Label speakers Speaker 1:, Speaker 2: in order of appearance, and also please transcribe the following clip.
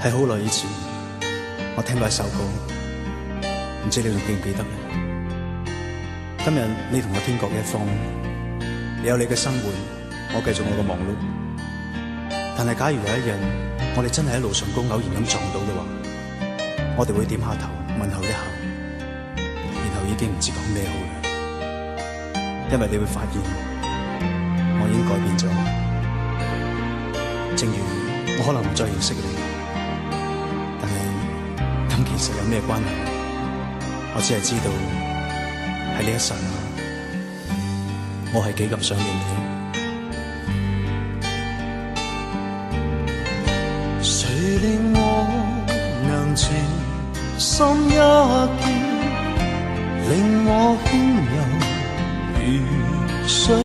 Speaker 1: 喺好耐以前，我聽過一首歌，唔知你仲記唔記得咧？今日你同我天各一方，你有你嘅生活，我繼續我嘅忙碌。但係假如有一日，我哋真係喺路上偶然咁撞到嘅話，我哋會點下頭問候一下，然後已經唔知講咩好啦。因為你會發現，我已經改變咗。正如我可能唔再認識你，但係咁其實有咩關係？我只係知道喺呢一剎那，我係幾咁想念你。
Speaker 2: 誰令我能情深一見，令我輕柔如水。